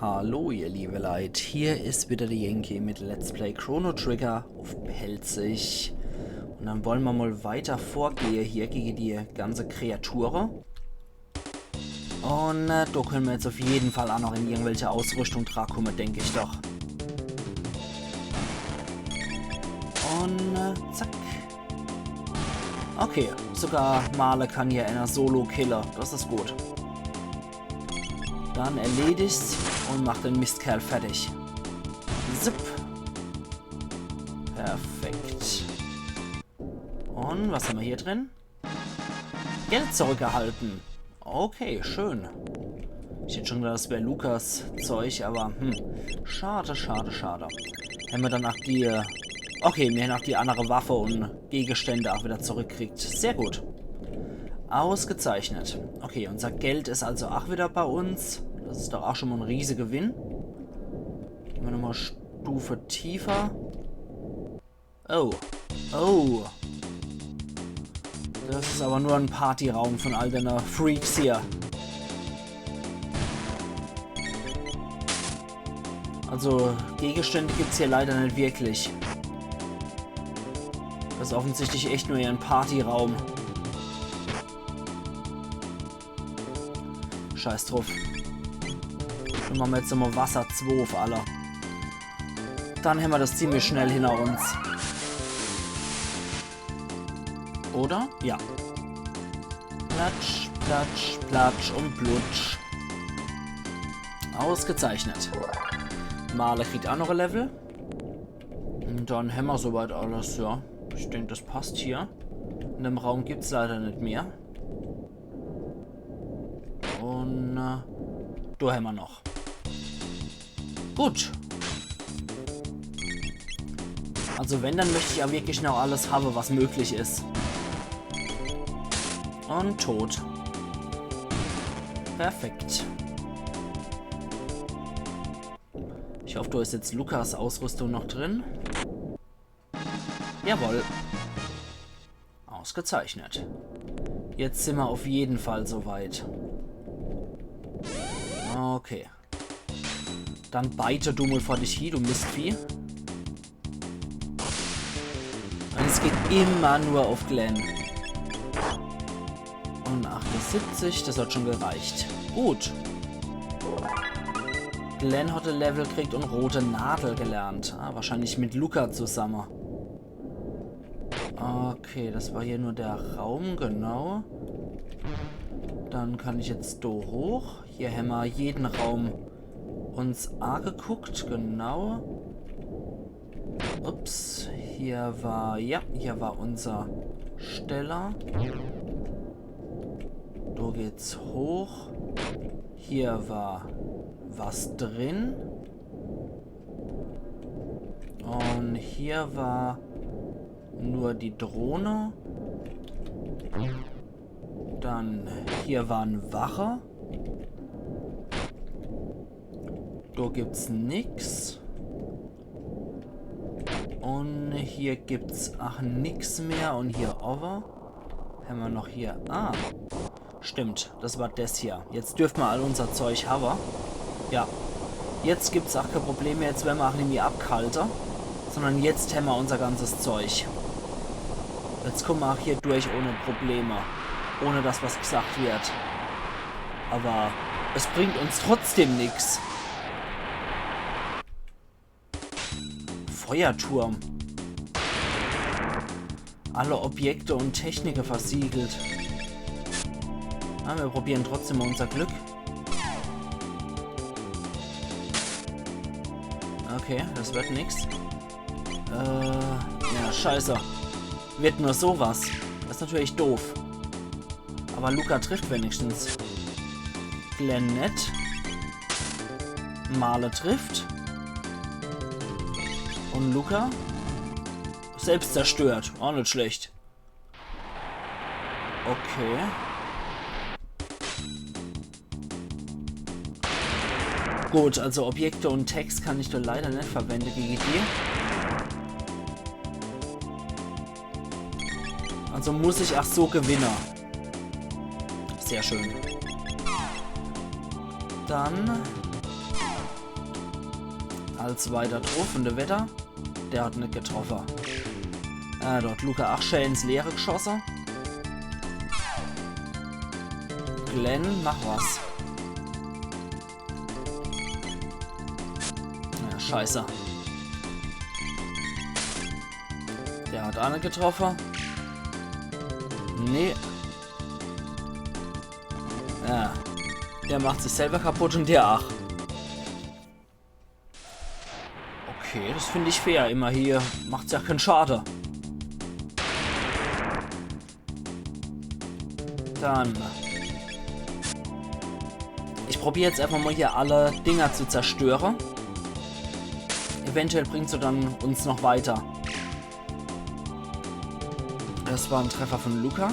Hallo ihr liebe Leid, hier ist wieder die Yankee mit Let's Play Chrono Trigger auf Pelzig. Und dann wollen wir mal weiter vorgehen hier gegen die ganze Kreatur. Und da können wir jetzt auf jeden Fall auch noch in irgendwelche Ausrüstung kommen, denke ich doch. Und zack. Okay, sogar Male kann hier einer Solo-Killer, das ist gut. Dann erledigt's und macht den Mistkerl fertig. Zip. Perfekt. Und was haben wir hier drin? Geld zurückerhalten. Okay, schön. Ich hätte schon gedacht, das wäre Lukas Zeug, aber schade, schade, schade. Haben wir dann auch die... Okay, wir haben auch die andere Waffe und Gegenstände auch wieder zurückkriegt. Sehr gut. Ausgezeichnet. Okay, unser Geld ist also auch wieder bei uns. Das ist doch auch schon mal ein riesiger Gewinn. Gehen wir nochmal Stufe tiefer. Oh. Oh. Das ist aber nur ein Partyraum von all den Freaks hier. Also, Gegenstände gibt es hier leider nicht wirklich. Das ist offensichtlich echt nur ein Partyraum. Scheiß drauf. Dann machen wir jetzt nochmal Wasser 2 auf alle. Dann haben wir das ziemlich schnell hinter uns. Oder? Ja. Platsch, platsch, platsch und plutsch. Ausgezeichnet. Male kriegt auch noch ein Level. Und dann haben wir soweit alles, ja. Ich denke, das passt hier. In dem Raum gibt es leider nicht mehr. Und da haben wir noch. Gut. Also wenn, dann möchte ich ja wirklich noch alles haben, was möglich ist. Und tot. Perfekt. Ich hoffe, da ist jetzt Lukas Ausrüstung noch drin. Jawohl. Ausgezeichnet. Jetzt sind wir auf jeden Fall soweit. Okay. Dann beite du mal vor dich hin, du Mistvieh. Und es geht immer nur auf Glenn. Und 78, das hat schon gereicht. Gut. Glenn hat ein Level gekriegt und rote Nadel gelernt. Ah, wahrscheinlich mit Luca zusammen. Okay, das war hier nur der Raum, genau. Dann kann ich jetzt da hoch. Hier haben wir jeden Raum uns angeguckt, genau. Ups, hier war unser Steller. Da geht's hoch. Hier war was drin. Und hier war nur die Drohne. Dann hier war ein Wache. Da gibt's nix. Und hier gibt's ach nix mehr. Und hier over. Haben wir noch hier. Ah. Stimmt, das war das hier. Jetzt dürfen wir all unser Zeug haben. Ja. Jetzt gibt's auch kein Problem mehr. Jetzt werden wir auch nicht mehr abkalter. Sondern jetzt haben wir unser ganzes Zeug. Jetzt kommen wir auch hier durch ohne Probleme. Ohne dass was gesagt wird. Aber es bringt uns trotzdem nichts. Feuerturm. Alle Objekte und Techniken versiegelt. Ah, wir probieren trotzdem mal unser Glück. Okay, das wird nichts. Ja, scheiße. Wird nur sowas. Das ist natürlich doof. Aber Luca trifft wenigstens. Glenn nett. Male trifft. Und Luca? Selbst zerstört. Auch nicht schlecht. Okay. Gut, also Objekte und Text kann ich doch leider nicht verwenden gegen die. Also muss ich auch so gewinnen. Sehr schön. Dann Als weiter drauf und der Wetter, der hat nicht getroffen. Dort Luca auch schön ins Leere geschossen. Glenn, mach was. Ja, scheiße. Der hat auch nicht getroffen. Nee. Ja. Der macht sich selber kaputt und der auch. Okay, das finde ich fair. Immer hier macht's ja keinen Schade. Dann. Ich probiere jetzt einfach mal hier alle Dinger zu zerstören. Eventuell bringt sie dann uns noch weiter. Das war ein Treffer von Luca.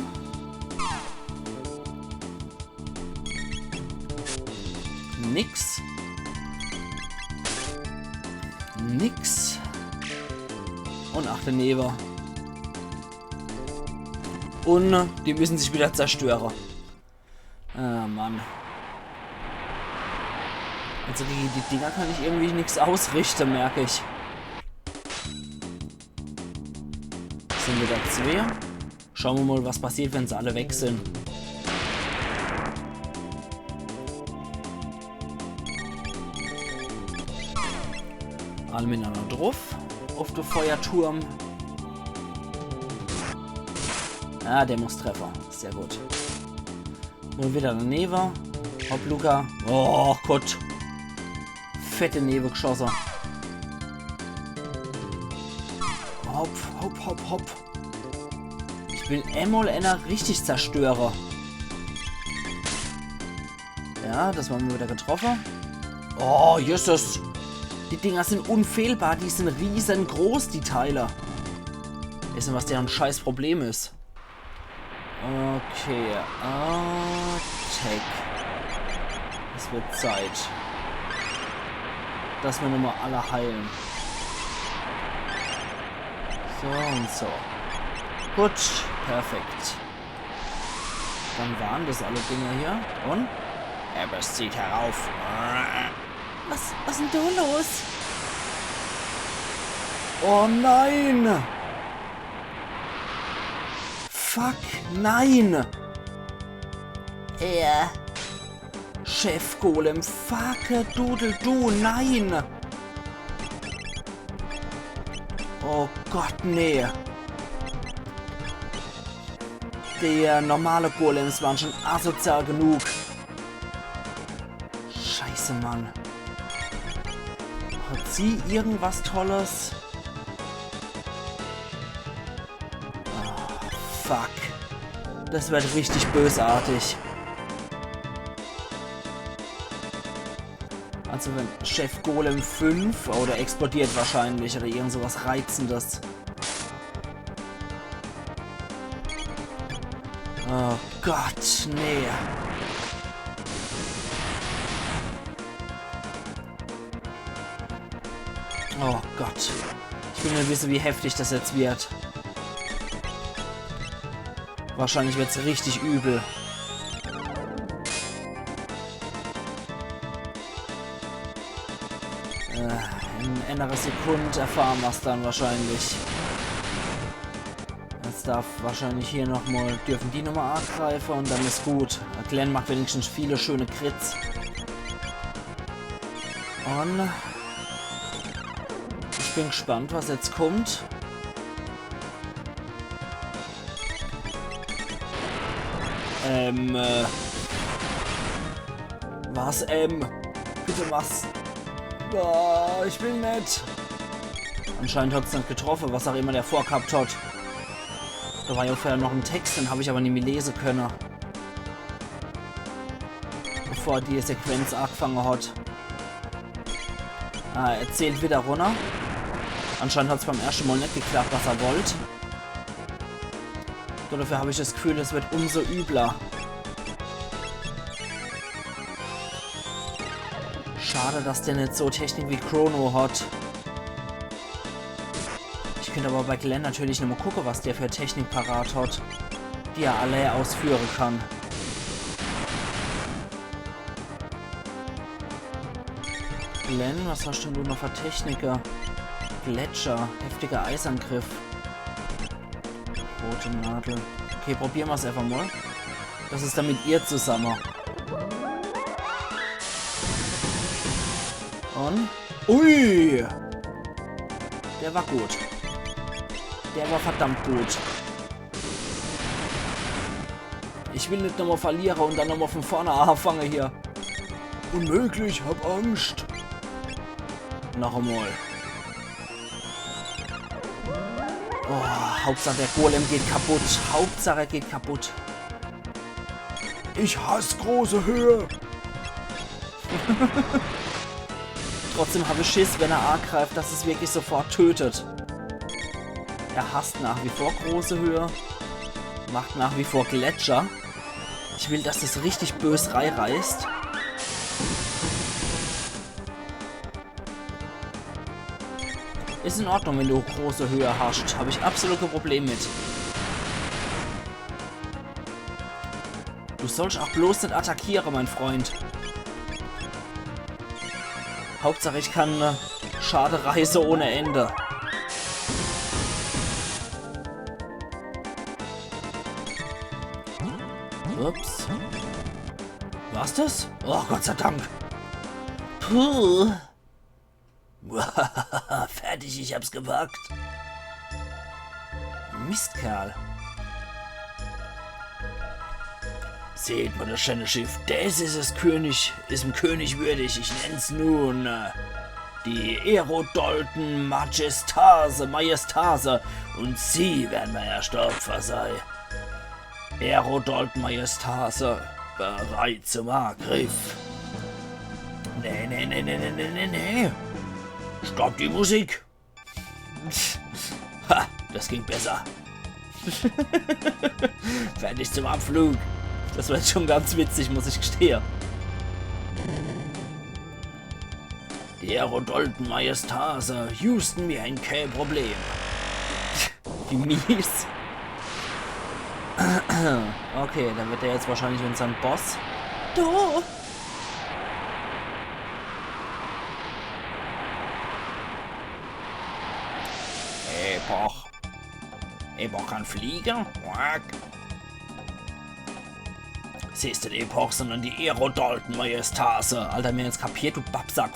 Nix. Nix. Und ach, der Neber. Und die müssen sich wieder zerstören. Ah, Mann. Also die Dinger kann ich irgendwie nichts ausrichten, merke ich. Sind wieder 2. Schauen wir mal, was passiert, wenn sie alle weg sind. Alle miteinander drauf. Auf den Feuerturm. Ah, der muss treffen. Sehr gut. Und wieder der Neva. Hopp, Luca. Oh Gott. Fette Neve geschossen. Hopp, hopp, hopp, hopp. Ich will einmal einer richtig zerstören. Ja, das haben wir wieder getroffen. Oh, Jesus. Die Dinger sind unfehlbar. Die sind riesengroß, die Teile. Wissen, was deren scheiß Problem ist. Okay. Attack. Es wird Zeit, dass wir nochmal alle heilen. So und so. Gut, perfekt. Dann waren das alle Dinge hier. Und? Es zieht herauf. Was ist denn da los? Oh nein! Fuck, nein! Chef Golem, fuck, Dudel, du, nein! Oh Gott, nee. Die normale Golems waren schon asozial genug. Scheiße, Mann. Hat sie irgendwas Tolles? Oh, fuck. Das wird richtig bösartig. Also wenn Chef Golem 5 oder explodiert wahrscheinlich oder irgend sowas Reizendes. Oh Gott, nee. Oh Gott. Ich will nur wissen, wie heftig das jetzt wird. Wahrscheinlich wird es richtig übel. In einer Sekunde erfahren wir es dann wahrscheinlich. Jetzt darf wahrscheinlich hier nochmal, dürfen die nochmal angreifen und dann ist gut. Glenn macht wenigstens viele schöne Crits. Und ich bin gespannt, was jetzt kommt. Was, Bitte was? Oh, ich will nicht. Anscheinend hat es nicht getroffen, was auch immer der vorgehabt hat. Da war ja vorher noch ein Text, den habe ich aber nicht mehr lesen können. Bevor die Sequenz angefangen hat. Er zählt wieder runter. Anscheinend hat es beim ersten Mal nicht geklappt, was er wollte. So, dafür habe ich das Gefühl, es wird umso übler. Schade, dass der nicht so Technik wie Chrono hat. Ich könnte aber bei Glenn natürlich noch mal gucken, was der für Technik parat hat, die er alle ausführen kann. Glenn, was hast denn du noch für Techniker? Gletscher, heftiger Eisangriff. Rote Nadel. Okay, probieren wir es einfach mal. Das ist dann mit ihr zusammen. Und? Ui! Der war gut. Der war verdammt gut. Ich will nicht nochmal verlieren und dann nochmal von vorne anfangen hier. Unmöglich, hab Angst. Noch einmal. Oh, Hauptsache der Golem geht kaputt. Hauptsache er geht kaputt. Ich hasse große Höhe. Trotzdem habe ich Schiss, wenn er angreift, dass es wirklich sofort tötet. Er hasst nach wie vor große Höhe. Macht nach wie vor Gletscher. Ich will, dass das richtig bös reißt. Ist in Ordnung, wenn du große Höhe hast. Habe ich absolut kein Problem mit. Du sollst auch bloß nicht attackieren, mein Freund. Hauptsache, ich kann Schade reißen ohne Ende. Ups. War's das? Oh, Gott sei Dank. Puh. Fertig, ich hab's gewagt. Mistkerl. Seht mal das schöne Schiff. Das ist es König, ist dem König würdig. Ich nenn's nun die Aerodolten Majestase. Und sie werden mein erster Opfer sein. Aerodolten Majestase, bereit zum Angriff. Nee. Stopp die Musik. Ha, das ging besser. Fertig zum Abflug. Das war jetzt schon ganz witzig, muss ich gestehen. Die Aerodolten Majestase, Houston, mir ein kein Problem. Wie mies. Okay, dann wird er jetzt wahrscheinlich unser Boss. Du! Epoch kann fliegen? Quack. Siehst du die Epoch, sondern die Aerodolten Majestase. Alter, mir jetzt kapiert, du Babsack.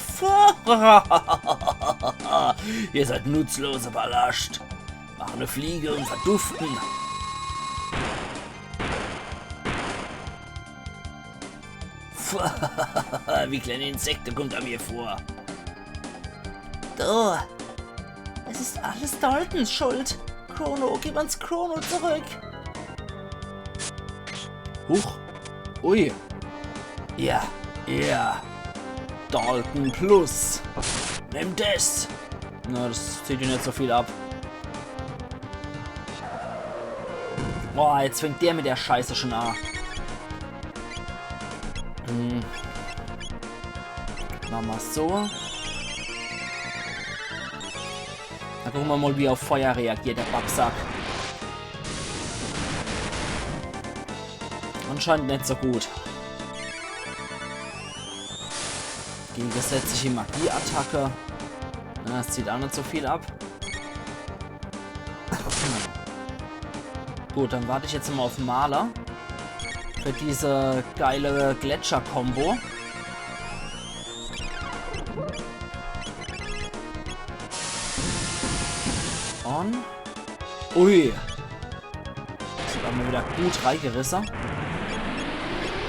Ihr seid nutzlose Ballast. Mach eine Fliege und verduften. Wie kleine Insekten kommt er mir vor. Du. Es ist alles Daltons Schuld. Chrono, gib uns Chrono zurück. Huch. Ui. Ja. Dalton Plus. Nimm das. Na, das zieht dir nicht so viel ab. Boah, jetzt fängt der mit der Scheiße schon an. Machen wir es so. Dann gucken wir mal, wie er auf Feuer reagiert, der Babsack. Anscheinend nicht so gut. Gegensätzliche Magieattacke. Das zieht auch nicht so viel ab. Gut, dann warte ich jetzt mal auf Maler. Für diese geile Gletscher-Kombo. On. Ui. Das hat mir wieder gut reingerissen.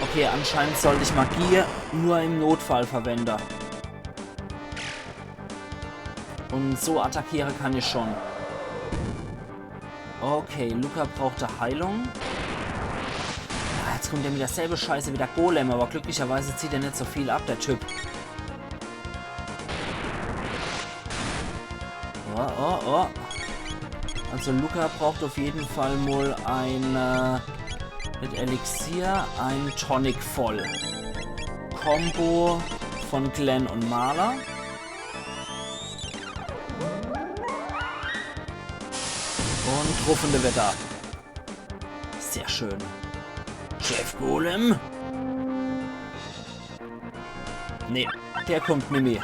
Okay, anscheinend sollte ich Magie nur im Notfall verwenden. Und so attackieren kann ich schon. Okay, Luca brauchte Heilung. Ja, jetzt kommt er mit derselbe Scheiße wie der Golem, aber glücklicherweise zieht er nicht so viel ab, der Typ. Oh. Also Luca braucht auf jeden Fall mal ein mit Elixier, ein Tonic voll. Combo von Glenn und Maler. Und rufende Wetter. Sehr schön. Chef Golem? Nee, der kommt nicht mehr.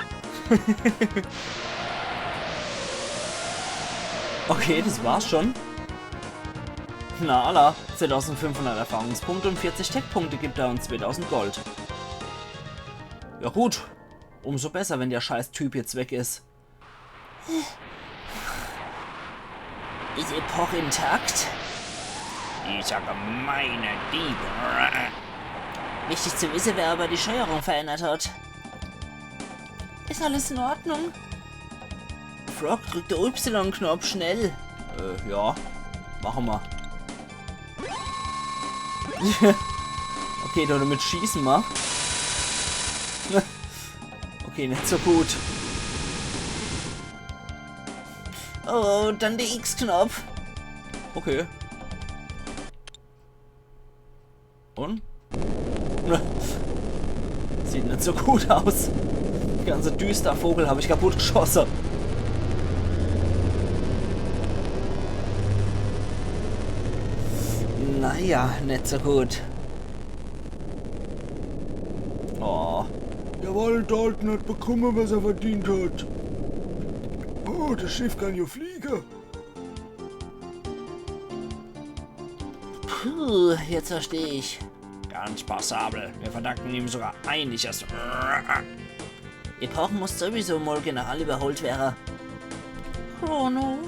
Okay, das war's schon. Na Allah, 2500 Erfahrungspunkte und 40 Tech-Punkte gibt er uns 2000 Gold. Ja gut, umso besser, wenn der scheiß Typ jetzt weg ist. Ist Epoche intakt? Dieser gemeine Dieb. Wichtig zu wissen, wer aber die Steuerung verändert hat. Ist alles in Ordnung? Frog, drück den Y-Knopf schnell. Ja, machen wir. Okay, da damit schießen wir. Okay, nicht so gut. Oh, dann der X-Knopf. Okay. Und? Sieht nicht so gut aus. Der ganze düster Vogel habe ich kaputt geschossen. Naja, nicht so gut. Oh. Jawohl, Dalton hat bekommen, was er verdient hat. Oh, das Schiff kann ja fliegen. Puh, jetzt verstehe ich. Ganz passabel. Wir verdanken ihm sogar einiges. Epoche muss sowieso mal general überholt werden. Chrono.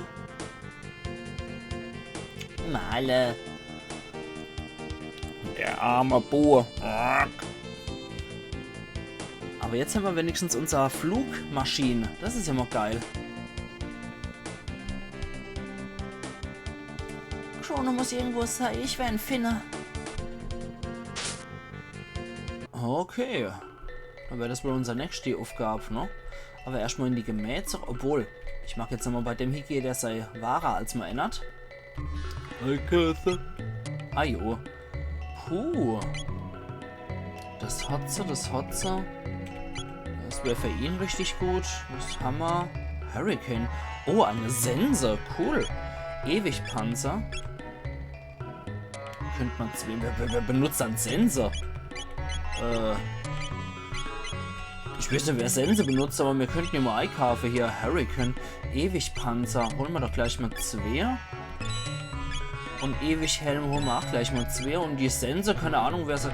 Male. Der arme Bur. Aber jetzt haben wir wenigstens unsere Flugmaschine. Das ist ja mal geil. Chrono muss irgendwo sein. Ich wäre ein Finner. Okay. Dann wäre das wohl unser nächste Aufgabe, ne? Aber erstmal in die Gemähe zurück. Obwohl, ich mag jetzt nochmal bei dem Higi, der sei wahrer als man erinnert. Ah jo. Puh. Das Hotze, das Hotze. Das wäre für ihn richtig gut. Das Hammer. Hurricane. Oh, eine Sense. Cool. Ewigpanzer. Könnte man wer benutzt dann Sense? Ich weiß nicht, wer Sense benutzt, aber wir könnten ja mal einkaufen hier. Hurricane. Ewigpanzer. Holen wir doch gleich mal 2. Und Ewighelm holen wir auch gleich mal 2. Und die Sense, keine Ahnung, wer sie...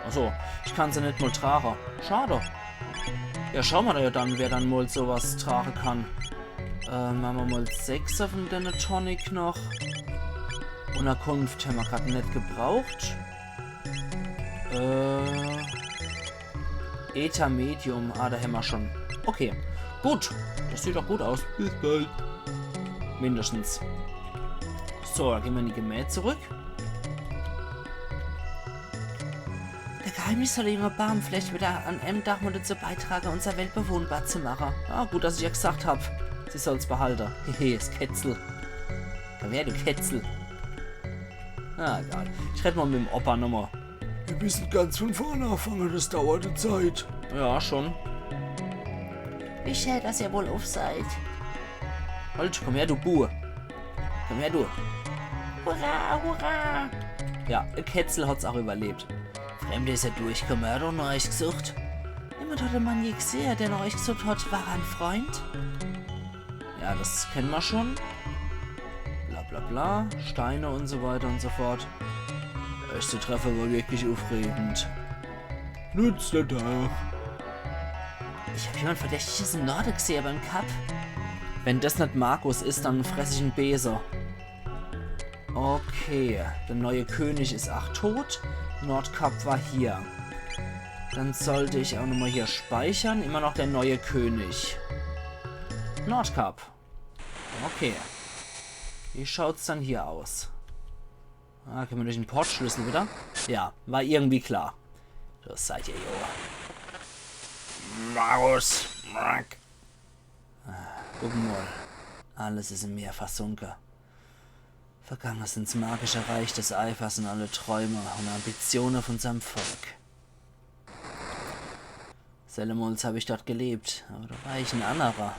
Achso, ich kann sie nicht mal tragen. Schade. Ja, schauen wir da ja dann, wer dann mal sowas tragen kann. Machen wir mal 6 von den Tonic noch. Unterkunft haben wir gerade nicht gebraucht. Ether Medium. Ah, da haben wir schon. Okay, gut. Das sieht doch gut aus. Bis bald. Mindestens. So, dann gehen wir in die Gemähe zurück. Der Geheimnisverleger Baum vielleicht wieder an einem Tag mal dazu beitragen, unsere Welt bewohnbar zu machen. Ah, gut, dass ich ja gesagt habe. Sie soll es behalten. Hehe, das Ketzel. Komm her, du Ketzel. Ah, egal. Ich rede mal mit dem Opa nochmal. Wir müssen ganz von vorne anfangen, das dauert eine Zeit. Ja, schon. Wie schön, dass ihr wohl auf seid. Halt, komm her, du Buh. Komm her, du. Hurra, hurra! Ja, Ketzel hat's auch überlebt. Fremde ist ja durchgekommen, er hat doch noch euch gesucht. Jemand hat den Mann je gesehen, der noch euch gesucht hat, war ein Freund? Ja, das kennen wir schon. Bla bla bla. Steine und so weiter und so fort. Erste Treffer war wirklich aufregend. Nützt der Tag. Ich habe jemand Verdächtiges im Norden gesehen beim Cup. Wenn das nicht Markus ist, dann fresse ich einen Beser. Okay, der neue König ist auch tot. Nordkap war hier. Dann sollte ich auch nochmal hier speichern. Immer noch der neue König. Nordkap. Okay. Wie schaut's dann hier aus? Ah, können wir durch den Portschlüssel wieder? Ja, war irgendwie klar. Das seid ihr, Joa. Markus. Guck mal. Alles ist im Meer versunken. Vergangen ist ins magische Reich des Eifers und alle Träume und Ambitionen von seinem Volk. Sellemols habe ich dort gelebt, aber da war ich ein anderer.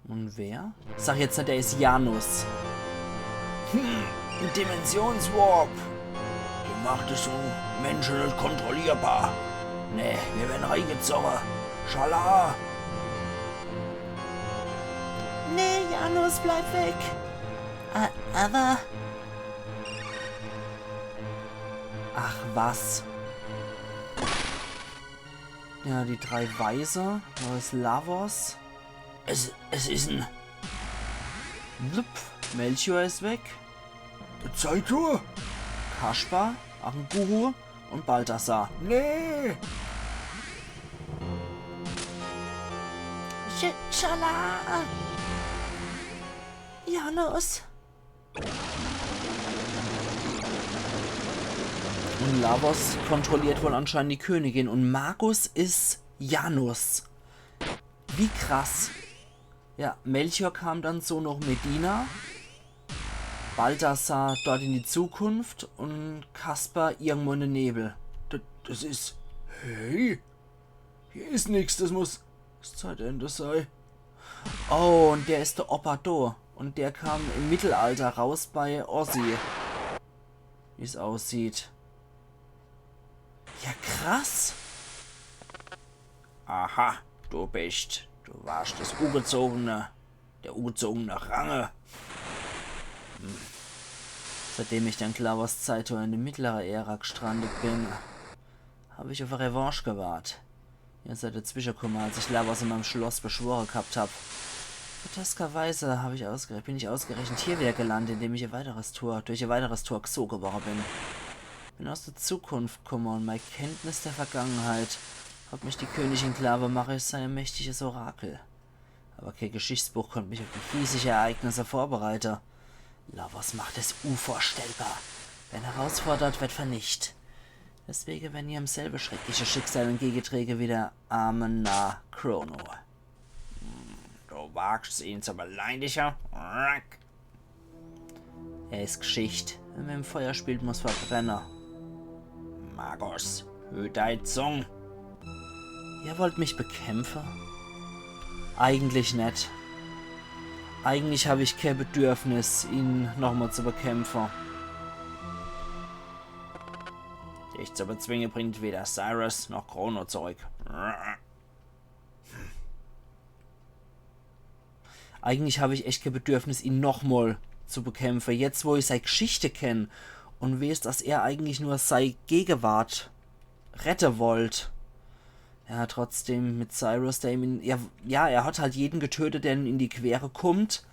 Und wer? Sag jetzt nicht, der ist Janus. Ein Dimensionswarp. Die Macht ist so Menschen nicht kontrollierbar. Nee, wir werden reingezogen. Schala! Nee, Janus, bleib weg. Aber... Ach, was? Ja, die 3 Weiser. Neues Lavos. Es ist ein... Blub. Melchior ist weg. Der Zeitor? Kaspar, Guru und Balthasar. Nee. Schala. Janus. Und Lavos kontrolliert wohl anscheinend die Königin. Und Magus ist Janus. Wie krass. Ja, Melchior kam dann so noch Medina. Balthasar dort in die Zukunft. Und Kaspar irgendwo in den Nebel. Das ist... Hey. Hier ist nichts, das muss das Zeitende sein. Oh, und der ist der Opado. Und der kam im Mittelalter raus bei Ozzy. Wie es aussieht. Ja, krass. Aha, du warst der ungezogene Range. Seitdem ich dann Klavos Zeitor in die mittlere Ära gestrandet bin, habe ich auf eine Revanche gewartet. Ihr seid dazwischen gekommen, als ich Lavos in meinem Schloss beschworen gehabt habe. Groteskerweise bin ich ausgerechnet hier wieder gelandet, indem ich durch ein weiteres Tor gezogen worden bin. Bin aus der Zukunft gekommen und meine Kenntnis der Vergangenheit hat mich die Königin Klave mache sei ein mächtiges Orakel. Aber kein Geschichtsbuch konnte mich auf die hiesige Ereignisse vorbereiten. Lavos macht es unvorstellbar. Wenn herausfordert, wird vernichtet. Deswegen werden ihm selbe schreckliche Schicksal entgegenträge wie der arme Narr Chrono. Du wagst ihn zu beleidigen? Er ist Geschichte. Wenn man im Feuer spielt, muss verbrennen. Magus, hüt dein Zung. Ihr wollt mich bekämpfen? Eigentlich nicht. Eigentlich habe ich kein Bedürfnis, ihn nochmal zu bekämpfen. Dich zu bezwingen bringt weder Cyrus noch Chrono zurück. Eigentlich habe ich echt kein Bedürfnis, ihn nochmal zu bekämpfen. Jetzt, wo ich seine Geschichte kenne und weiß, dass er eigentlich nur seine Gegenwart retten wollte. Ja, trotzdem mit Cyrus, der ihm er hat halt jeden getötet, der ihm in die Quere kommt,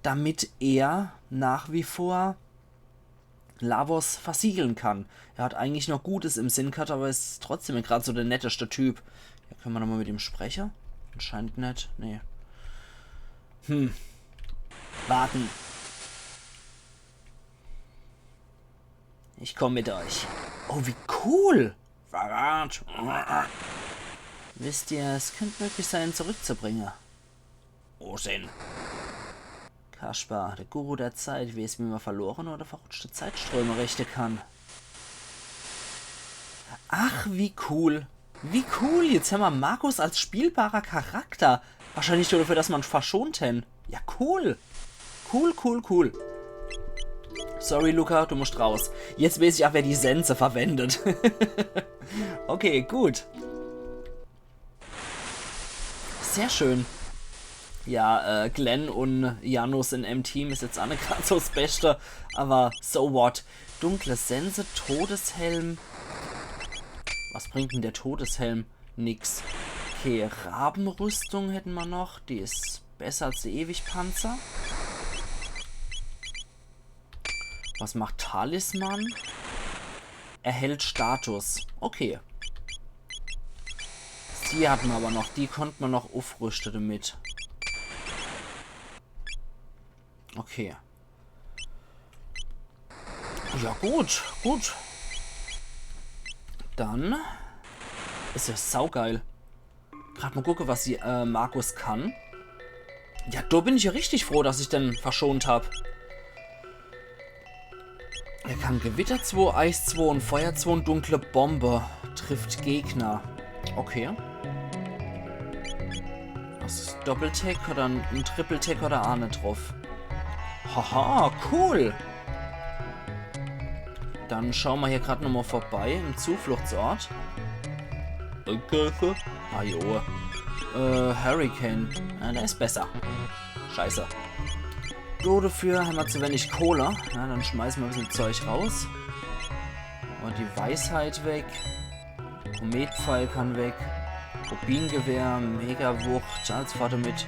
damit er nach wie vor Lavos versiegeln kann. Er hat eigentlich noch Gutes im Sinn gehabt, aber ist trotzdem gerade so der netteste Typ. Ja, können wir nochmal mit ihm sprechen? Anscheinend nicht. Nee. Warten. Ich komme mit euch. Oh, wie cool! Verrat. Wisst ihr, es könnte möglich sein, ihn zurückzubringen. Ursinn. Kaspar, der Guru der Zeit, weiß, wie man verloren oder verrutschte Zeitströme richten kann. Ach, wie cool. Wie cool. Jetzt haben wir Markus als spielbarer Charakter. Wahrscheinlich nur dafür, dass man verschonten. Ja, cool. Cool. Sorry, Luca, du musst raus. Jetzt weiß ich auch, wer die Sense verwendet. Okay, gut. Sehr schön. Ja, Glenn und Janus in M-Team ist jetzt auch nicht gerade so das Beste, aber so what. Dunkle Sense, Todeshelm. Was bringt denn der Todeshelm? Nix. Okay, Rabenrüstung hätten wir noch. Die ist besser als der Ewigpanzer. Was macht Talisman? Erhält Status. Okay. Die hatten wir aber noch. Die konnten wir noch aufrüsten damit. Okay. Ja, gut. Dann ist ja saugeil. Gerade mal gucken, was die Markus kann. Ja, da bin ich ja richtig froh, dass ich den verschont habe. Er kann Gewitter 2, Eis 2 und Feuer 2 und dunkle Bombe. Trifft Gegner. Okay. Was ist Doppeltech oder ein Triple-Tech oder Ahne drauf? Haha, cool. Dann schauen wir hier gerade nochmal vorbei im Zufluchtsort. Ah, jo. Hurricane. Ja, der ist besser. Scheiße. So, dafür haben wir zu wenig Cola. Na, dann schmeißen wir ein bisschen Zeug raus. Und die Weisheit weg. Kometpfeil kann weg. Rubingewehr, Megawucht, als Vater mit.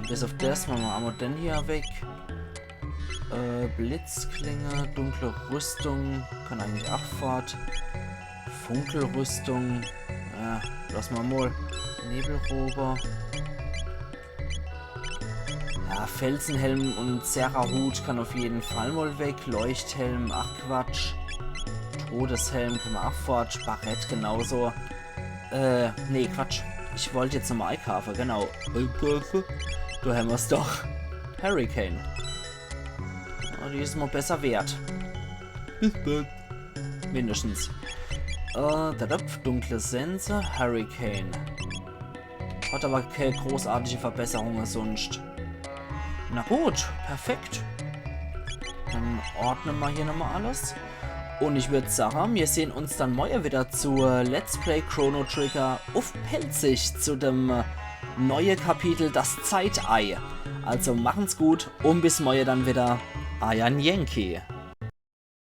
Bis auf das machen wir Ammoden hier weg. Blitzklinge, dunkle Rüstung, kann eigentlich Achtfahrt. Funkelrüstung, ja, lass mal. Nebelrober. Ja, Felsenhelm und Serra-Hut kann auf jeden Fall mal weg. Leuchthelm, ach Quatsch. Todeshelm können wir auch fort. Barett genauso. Nee, Quatsch. Ich wollte jetzt nochmal Eikarfe, genau. Du haben wir's doch. Hurricane. Oh, die ist mal besser wert. Mindestens. Dunkle Sense, Hurricane. Hat aber keine großartige Verbesserungen sonst. Na gut, perfekt. Dann ordnen wir hier nochmal alles. Und ich würde sagen, wir sehen uns dann morgen wieder zur Let's Play Chrono Trigger auf Pelzig zu dem neuen Kapitel Das Zeitei. Also machen's gut und bis morgen dann wieder. Ayan Yankee.